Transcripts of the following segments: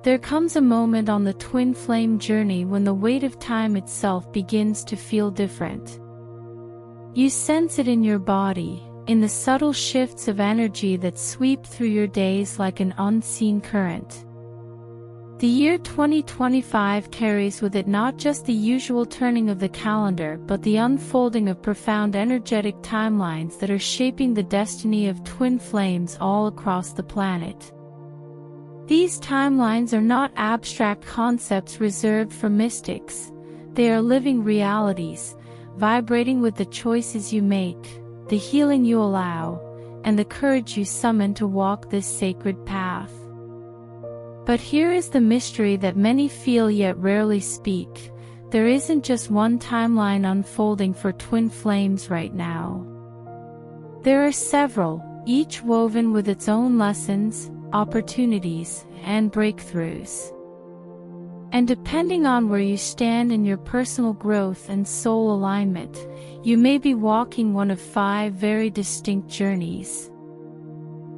There comes a moment on the twin flame journey when the weight of time itself begins to feel different. You sense it in your body, in the subtle shifts of energy that sweep through your days like an unseen current. The year 2025 carries with it not just the usual turning of the calendar but the unfolding of profound energetic timelines that are shaping the destiny of twin flames all across the planet. These timelines are not abstract concepts reserved for mystics. They are living realities, vibrating with the choices you make, the healing you allow, and the courage you summon to walk this sacred path. But here is the mystery that many feel yet rarely speak. There isn't just one timeline unfolding for twin flames right now. There are several, each woven with its own lessons, opportunities, and breakthroughs. And depending on where you stand in your personal growth and soul alignment, you may be walking one of 5 very distinct journeys.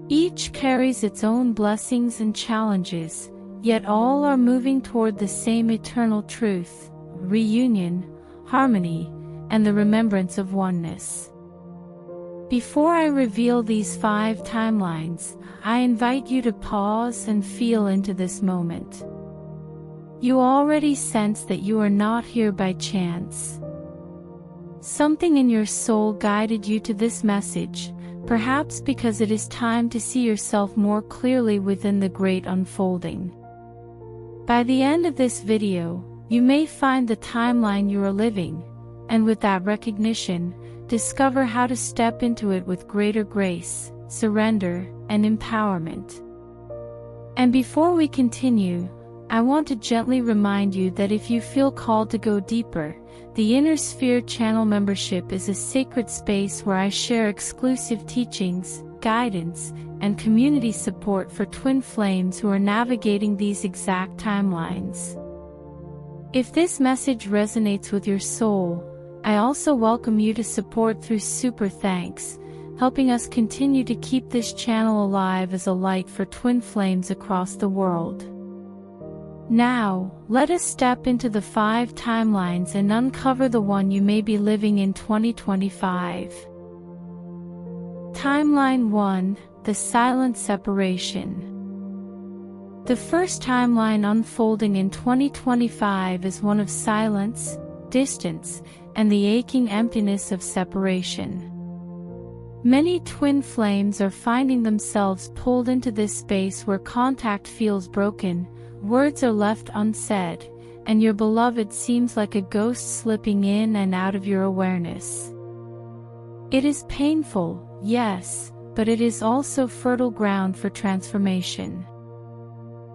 Each carries its own blessings and challenges, yet all are moving toward the same eternal truth: reunion, harmony, and the remembrance of oneness. Before I reveal these 5 timelines, I invite you to pause and feel into this moment. You already sense that you are not here by chance. Something in your soul guided you to this message, perhaps because it is time to see yourself more clearly within the great unfolding. By the end of this video, you may find the timeline you are living, and with that recognition, discover how to step into it with greater grace, surrender, and empowerment. And before we continue, I want to gently remind you that if you feel called to go deeper, the Inner Sphere Channel membership is a sacred space where I share exclusive teachings, guidance, and community support for twin flames who are navigating these exact timelines. If this message resonates with your soul, I also welcome you to support through Super Thanks, helping us continue to keep this channel alive as a light for twin flames across the world. Now, let us step into the 5 timelines and uncover the one you may be living in 2025. Timeline 1: The Silent Separation. The first timeline unfolding in 2025 is one of silence, distance, and the aching emptiness of separation. Many twin flames are finding themselves pulled into this space where contact feels broken, words are left unsaid, and your beloved seems like a ghost slipping in and out of your awareness. It is painful, yes, but it is also fertile ground for transformation.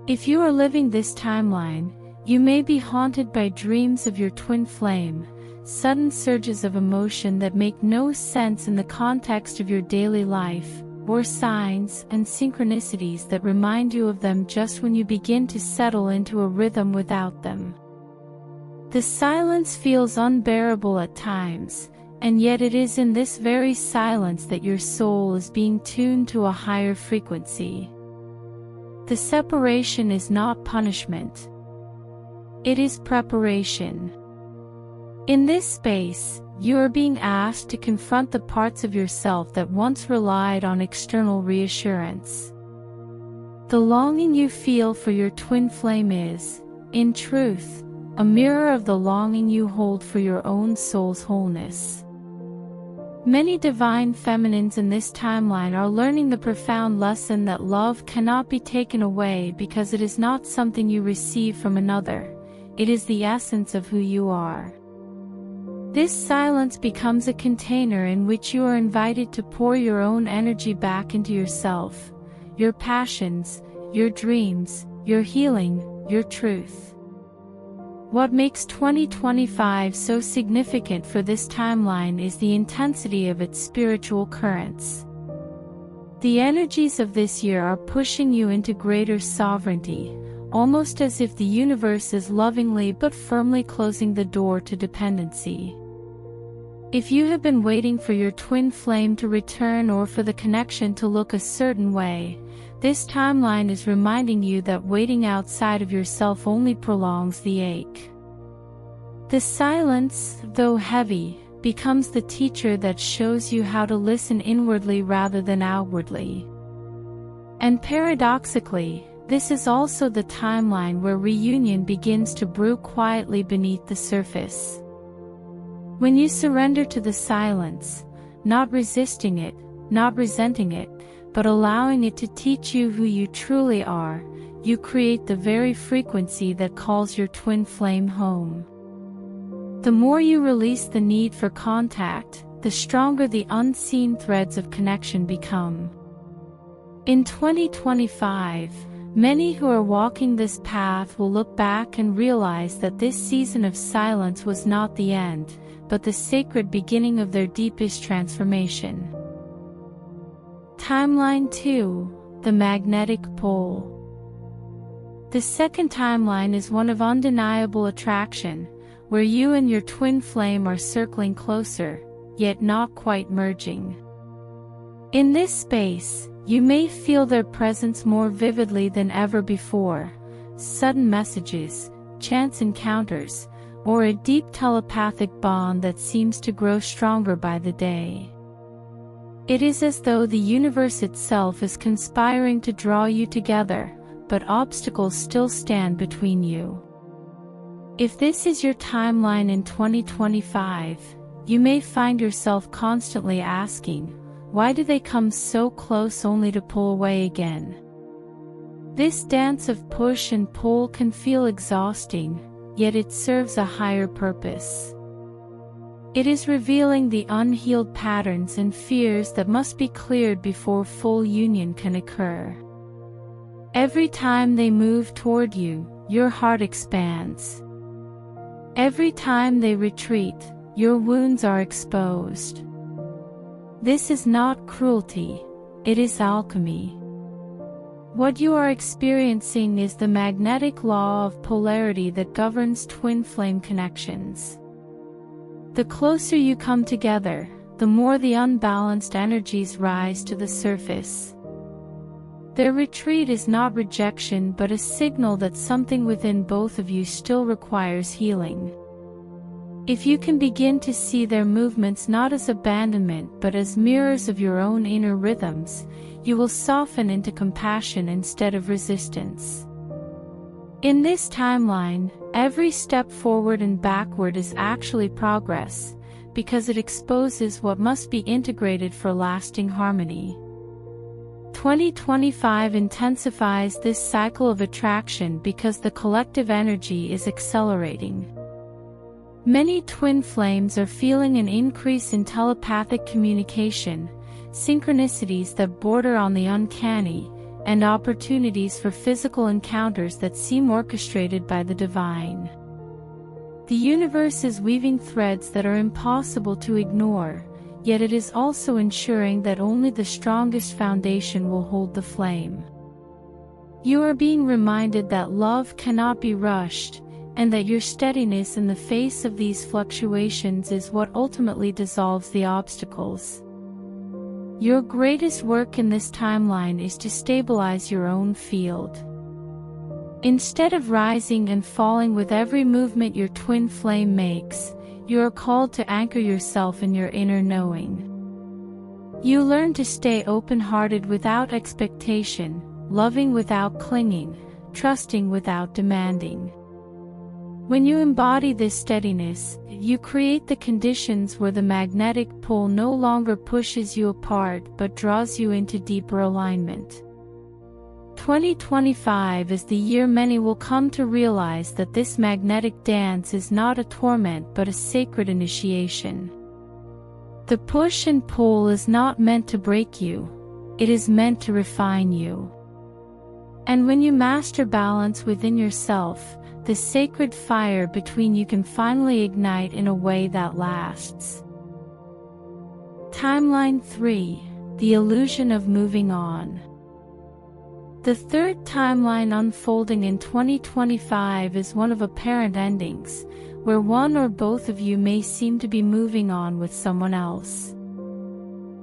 If you are living this timeline, you may be haunted by dreams of your twin flame, sudden surges of emotion that make no sense in the context of your daily life, or signs and synchronicities that remind you of them just when you begin to settle into a rhythm without them. The silence feels unbearable at times, and yet it is in this very silence that your soul is being tuned to a higher frequency. The separation is not punishment. It is preparation. In this space, you are being asked to confront the parts of yourself that once relied on external reassurance. The longing you feel for your twin flame is, in truth, a mirror of the longing you hold for your own soul's wholeness. Many divine feminines in this timeline are learning the profound lesson that love cannot be taken away because it is not something you receive from another, it is the essence of who you are. This silence becomes a container in which you are invited to pour your own energy back into yourself, your passions, your dreams, your healing, your truth. What makes 2025 so significant for this timeline is the intensity of its spiritual currents. The energies of this year are pushing you into greater sovereignty, almost as if the universe is lovingly but firmly closing the door to dependency. If you have been waiting for your twin flame to return or for the connection to look a certain way, This timeline is reminding you that waiting outside of yourself only prolongs the ache. The silence, though heavy, becomes the teacher that shows you how to listen inwardly rather than outwardly. And paradoxically, this is also the timeline where reunion begins to brew quietly beneath the surface. When you surrender to the silence, not resisting it, not resenting it, but allowing it to teach you who you truly are, you create the very frequency that calls your twin flame home. The more you release the need for contact, the stronger the unseen threads of connection become. In 2025, many who are walking this path will look back and realize that this season of silence was not the end, but the sacred beginning of their deepest transformation. Timeline 2: The Magnetic Pole. The second timeline is one of undeniable attraction, where you and your twin flame are circling closer, yet not quite merging. In this space, you may feel their presence more vividly than ever before: sudden messages, chance encounters, or a deep telepathic bond that seems to grow stronger by the day. It is as though the universe itself is conspiring to draw you together, but obstacles still stand between you. If this is your timeline in 2025, you may find yourself constantly asking, why do they come so close only to pull away again? This dance of push and pull can feel exhausting, yet it serves a higher purpose. It is revealing the unhealed patterns and fears that must be cleared before full union can occur. Every time they move toward you, your heart expands. Every time they retreat, your wounds are exposed. This is not cruelty, it is alchemy. What you are experiencing is the magnetic law of polarity that governs twin flame connections. The closer you come together, the more the unbalanced energies rise to the surface. Their retreat is not rejection but a signal that something within both of you still requires healing. If you can begin to see their movements not as abandonment but as mirrors of your own inner rhythms, you will soften into compassion instead of resistance. In this timeline, every step forward and backward is actually progress, because it exposes what must be integrated for lasting harmony. 2025 intensifies this cycle of attraction because the collective energy is accelerating. Many twin flames are feeling an increase in telepathic communication, synchronicities that border on the uncanny, and opportunities for physical encounters that seem orchestrated by the divine. The universe is weaving threads that are impossible to ignore, yet it is also ensuring that only the strongest foundation will hold the flame. You are being reminded that love cannot be rushed, and that your steadiness in the face of these fluctuations is what ultimately dissolves the obstacles. Your greatest work in this timeline is to stabilize your own field. Instead of rising and falling with every movement your twin flame makes, you are called to anchor yourself in your inner knowing. You learn to stay open-hearted without expectation, loving without clinging, trusting without demanding. When you embody this steadiness, you create the conditions where the magnetic pull no longer pushes you apart but draws you into deeper alignment. 2025 is the year many will come to realize that this magnetic dance is not a torment but a sacred initiation. The push and pull is not meant to break you, it is meant to refine you. And when you master balance within yourself, the sacred fire between you can finally ignite in a way that lasts. Timeline 3: The Illusion of Moving On. The third timeline unfolding in 2025 is one of apparent endings, where one or both of you may seem to be moving on with someone else.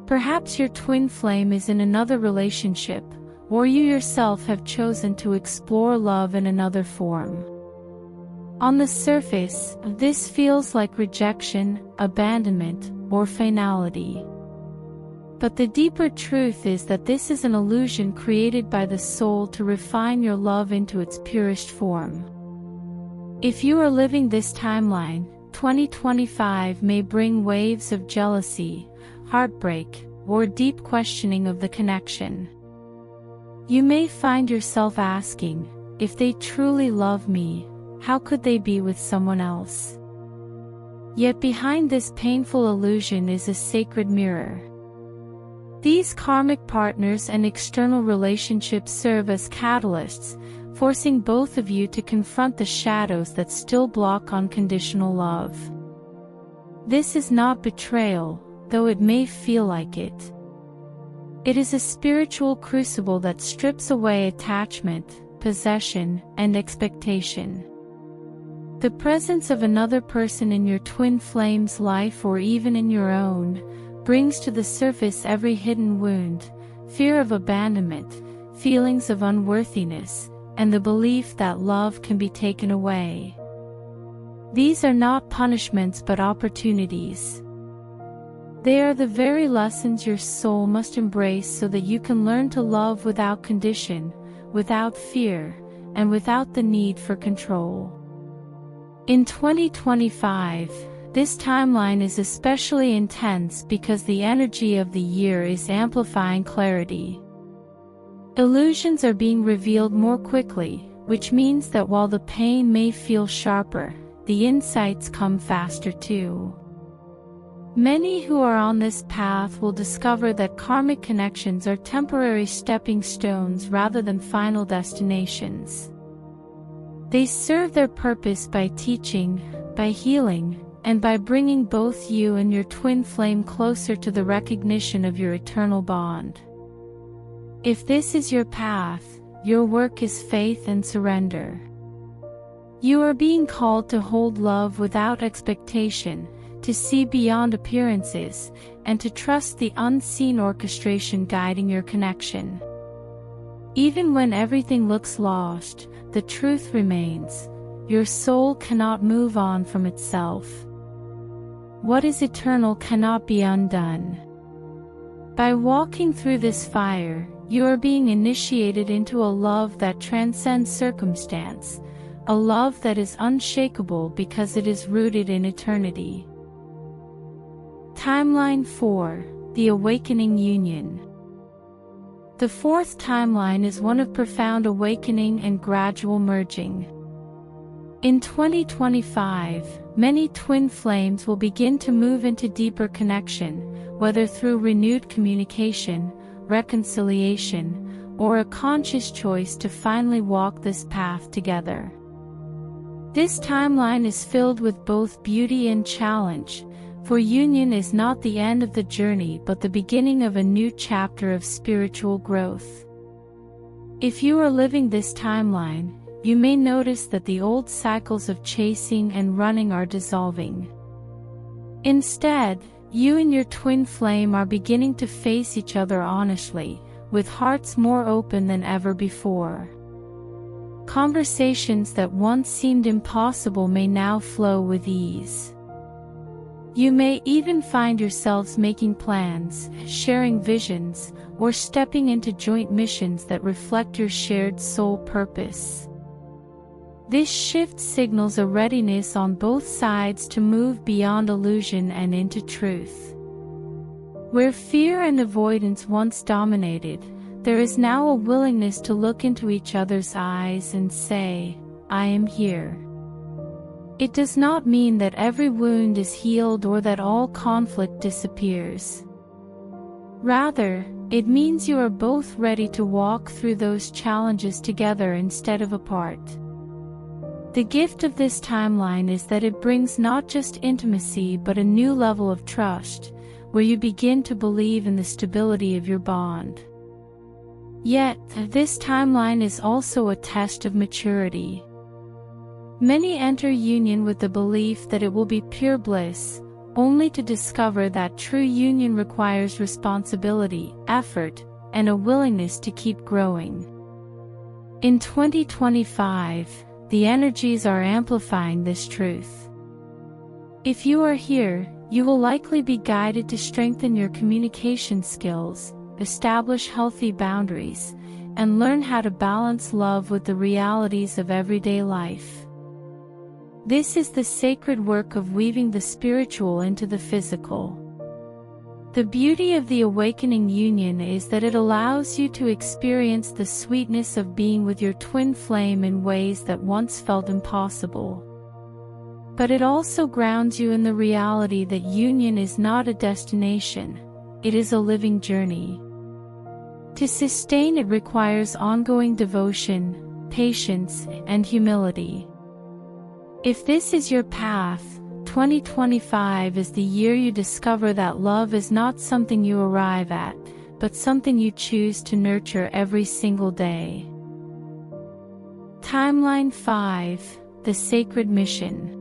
Perhaps your twin flame is in another relationship, or you yourself have chosen to explore love in another form. On the surface, this feels like rejection, abandonment, or finality. But the deeper truth is that this is an illusion created by the soul to refine your love into its purest form. If you are living this timeline, 2025 may bring waves of jealousy, heartbreak, or deep questioning of the connection. You may find yourself asking, if they truly love me, how could they be with someone else? Yet behind this painful illusion is a sacred mirror. These karmic partners and external relationships serve as catalysts, forcing both of you to confront the shadows that still block unconditional love. This is not betrayal, though it may feel like it. It is a spiritual crucible that strips away attachment, possession, and expectation. The presence of another person in your twin flame's life, or even in your own, brings to the surface every hidden wound, fear of abandonment, feelings of unworthiness, and the belief that love can be taken away. These are not punishments but opportunities. They are the very lessons your soul must embrace so that you can learn to love without condition, without fear, and without the need for control. In 2025, this timeline is especially intense because the energy of the year is amplifying clarity. Illusions are being revealed more quickly, which means that while the pain may feel sharper, the insights come faster too. Many who are on this path will discover that karmic connections are temporary stepping stones rather than final destinations. They serve their purpose by teaching, by healing, and by bringing both you and your twin flame closer to the recognition of your eternal bond. If this is your path, your work is faith and surrender. You are being called to hold love without expectation, to see beyond appearances, and to trust the unseen orchestration guiding your connection. Even when everything looks lost, the truth remains: your soul cannot move on from itself. What is eternal cannot be undone. By walking through this fire, you are being initiated into a love that transcends circumstance, a love that is unshakable because it is rooted in eternity. Timeline 4: The Awakening Union. The fourth timeline is one of profound awakening and gradual merging. In 2025, many twin flames will begin to move into deeper connection, whether through renewed communication, reconciliation, or a conscious choice to finally walk this path together. This timeline is filled with both beauty and challenge, for union is not the end of the journey but the beginning of a new chapter of spiritual growth. If you are living this timeline, you may notice that the old cycles of chasing and running are dissolving. Instead, you and your twin flame are beginning to face each other honestly, with hearts more open than ever before. Conversations that once seemed impossible may now flow with ease. You may even find yourselves making plans, sharing visions, or stepping into joint missions that reflect your shared soul purpose. This shift signals a readiness on both sides to move beyond illusion and into truth. Where fear and avoidance once dominated, there is now a willingness to look into each other's eyes and say, "I am here." It does not mean that every wound is healed or that all conflict disappears. Rather, it means you are both ready to walk through those challenges together instead of apart. The gift of this timeline is that it brings not just intimacy but a new level of trust, where you begin to believe in the stability of your bond. Yet, this timeline is also a test of maturity. Many enter union with the belief that it will be pure bliss, only to discover that true union requires responsibility, effort, and a willingness to keep growing. In 2025, the energies are amplifying this truth. If you are here, you will likely be guided to strengthen your communication skills, establish healthy boundaries, and learn how to balance love with the realities of everyday life. This is the sacred work of weaving the spiritual into the physical. The beauty of the awakening union is that it allows you to experience the sweetness of being with your twin flame in ways that once felt impossible. But it also grounds you in the reality that union is not a destination, it is a living journey. To sustain it requires ongoing devotion, patience, and humility. If this is your path, 2025 is the year you discover that love is not something you arrive at, but something you choose to nurture every single day. Timeline 5: The Sacred Mission.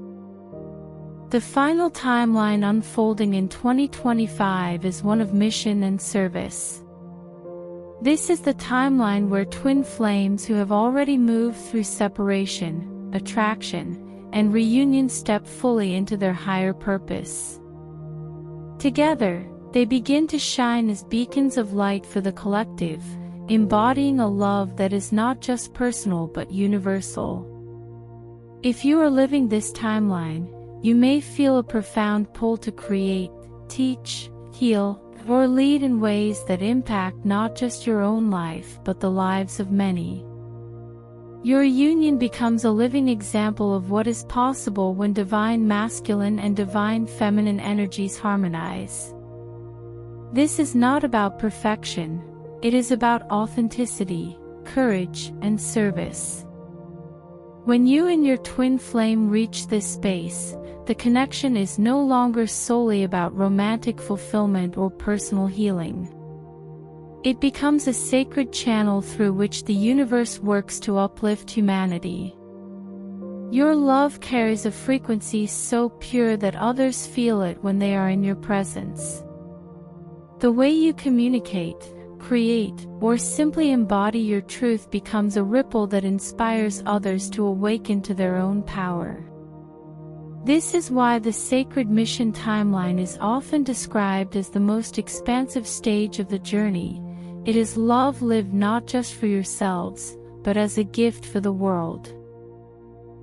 The final timeline unfolding in 2025 is one of mission and service. This is the timeline where twin flames who have already moved through separation, attraction, and reunion step fully into their higher purpose. Together, they begin to shine as beacons of light for the collective, embodying a love that is not just personal but universal. If you are living this timeline, you may feel a profound pull to create, teach, heal, or lead in ways that impact not just your own life but the lives of many. Your union becomes a living example of what is possible when divine masculine and divine feminine energies harmonize. This is not about perfection, it is about authenticity, courage, and service. When you and your twin flame reach this space, the connection is no longer solely about romantic fulfillment or personal healing. It becomes a sacred channel through which the universe works to uplift humanity. Your love carries a frequency so pure that others feel it when they are in your presence. The way you communicate, create, or simply embody your truth becomes a ripple that inspires others to awaken to their own power. This is why the sacred mission timeline is often described as the most expansive stage of the journey. It is love lived not just for yourselves, but as a gift for the world.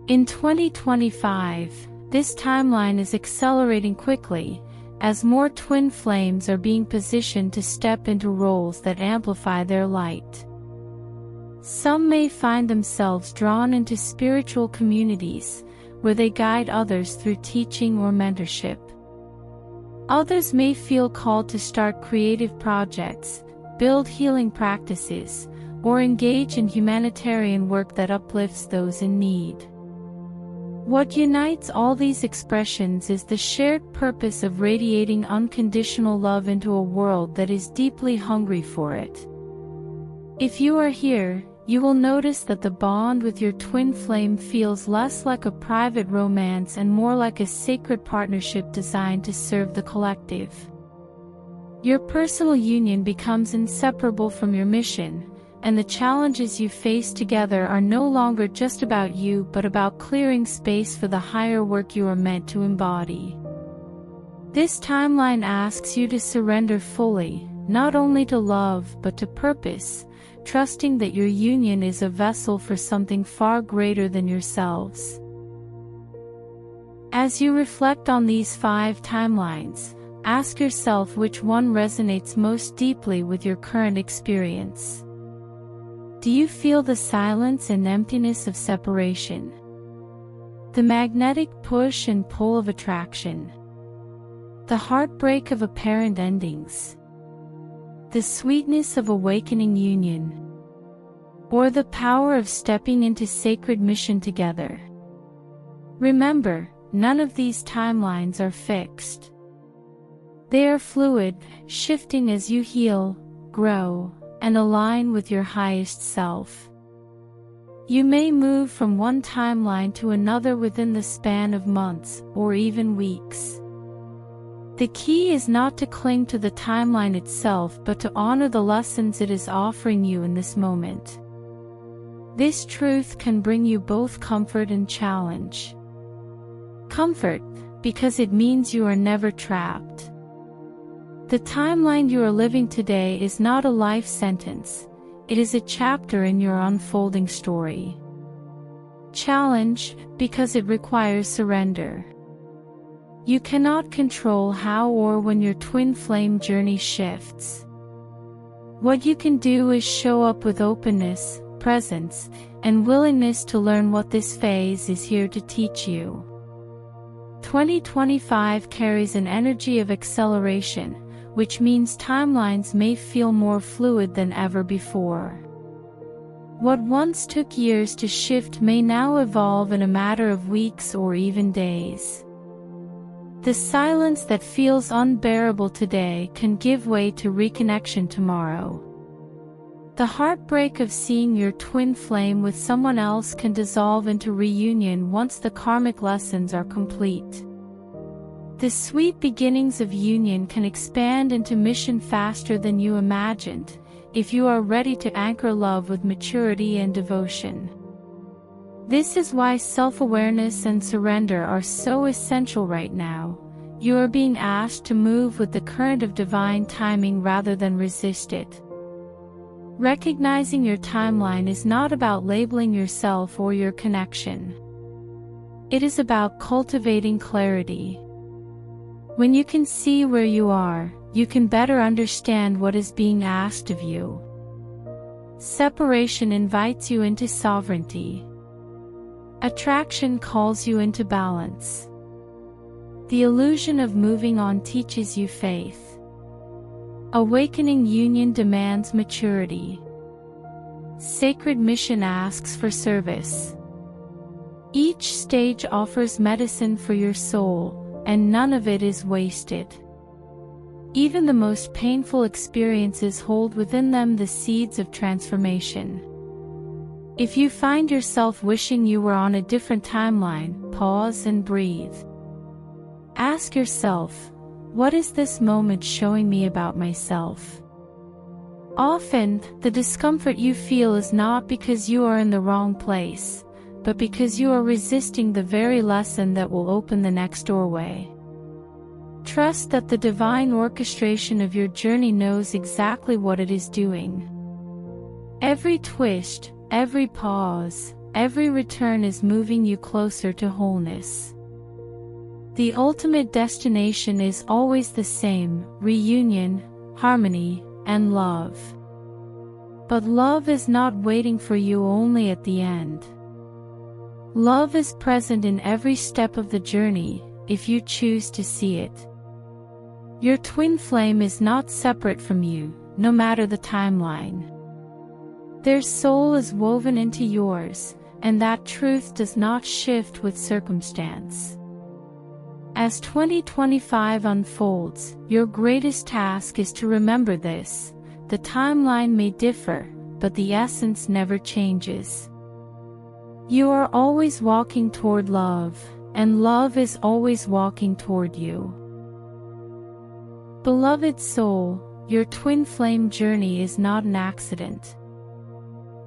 In 2025, this timeline is accelerating quickly, as more twin flames are being positioned to step into roles that amplify their light. Some may find themselves drawn into spiritual communities, where they guide others through teaching or mentorship. Others may feel called to start creative projects, build healing practices, or engage in humanitarian work that uplifts those in need. What unites all these expressions is the shared purpose of radiating unconditional love into a world that is deeply hungry for it. If you are here, you will notice that the bond with your twin flame feels less like a private romance and more like a sacred partnership designed to serve the collective. Your personal union becomes inseparable from your mission, and the challenges you face together are no longer just about you but about clearing space for the higher work you are meant to embody. This timeline asks you to surrender fully, not only to love but to purpose, trusting that your union is a vessel for something far greater than yourselves. As you reflect on these 5 timelines, ask yourself which one resonates most deeply with your current experience. Do you feel the silence and emptiness of separation? The magnetic push and pull of attraction? The heartbreak of apparent endings? The sweetness of awakening union? Or the power of stepping into sacred mission together? Remember, none of these timelines are fixed. They are fluid, shifting as you heal, grow, and align with your highest self. You may move from one timeline to another within the span of months, or even weeks. The key is not to cling to the timeline itself but to honor the lessons it is offering you in this moment. This truth can bring you both comfort and challenge. Comfort, because it means you are never trapped. The timeline you are living today is not a life sentence, it is a chapter in your unfolding story. Challenge, because it requires surrender. You cannot control how or when your twin flame journey shifts. What you can do is show up with openness, presence, and willingness to learn what this phase is here to teach you. 2025 carries an energy of acceleration, which means timelines may feel more fluid than ever before. What once took years to shift may now evolve in a matter of weeks or even days. The silence that feels unbearable today can give way to reconnection tomorrow. The heartbreak of seeing your twin flame with someone else can dissolve into reunion once the karmic lessons are complete. The sweet beginnings of union can expand into mission faster than you imagined, if you are ready to anchor love with maturity and devotion. This is why self-awareness and surrender are so essential right now. You are being asked to move with the current of divine timing rather than resist it. Recognizing your timeline is not about labeling yourself or your connection. It is about cultivating clarity. When you can see where you are, you can better understand what is being asked of you. Separation invites you into sovereignty. Attraction calls you into balance. The illusion of moving on teaches you faith. Awakening union demands maturity. Sacred mission asks for service. Each stage offers medicine for your soul, and none of it is wasted. Even the most painful experiences hold within them the seeds of transformation. If you find yourself wishing you were on a different timeline, pause and breathe. Ask yourself, what is this moment showing me about myself? Often, the discomfort you feel is not because you are in the wrong place, but because you are resisting the very lesson that will open the next doorway. Trust that the divine orchestration of your journey knows exactly what it is doing. Every twist, every pause, every return is moving you closer to wholeness. The ultimate destination is always the same: reunion, harmony, and love. But love is not waiting for you only at the end. Love is present in every step of the journey, if you choose to see it. Your twin flame is not separate from you, no matter the timeline. Their soul is woven into yours, and that truth does not shift with circumstance. As 2025 unfolds, your greatest task is to remember this: the timeline may differ, but the essence never changes. You are always walking toward love, and love is always walking toward you. Beloved soul, your twin flame journey is not an accident.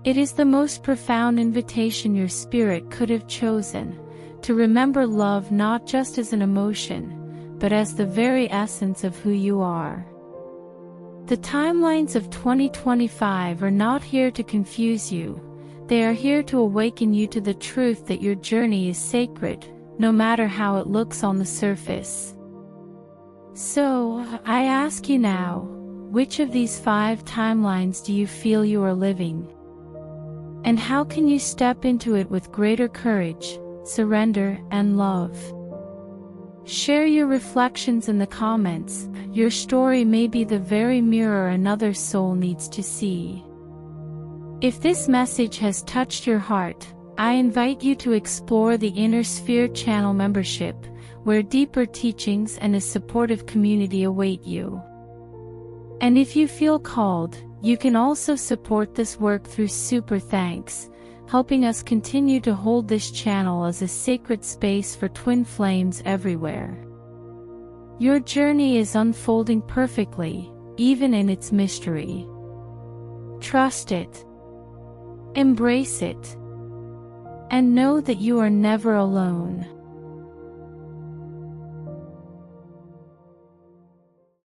It is the most profound invitation your spirit could have chosen, to remember love not just as an emotion, but as the very essence of who you are. The timelines of 2025 are not here to confuse you, they are here to awaken you to the truth that your journey is sacred, no matter how it looks on the surface. So, I ask you now, which of these 5 timelines do you feel you are living? And how can you step into it with greater courage, surrender, and love? Share your reflections in the comments. Your story may be the very mirror another soul needs to see. If this message has touched your heart, I invite you to explore the Inner Sphere channel membership, where deeper teachings and a supportive community await you. And if you feel called, you can also support this work through Super Thanks, helping us continue to hold this channel as a sacred space for twin flames everywhere. Your journey is unfolding perfectly, even in its mystery. Trust it. Embrace it. And know that you are never alone.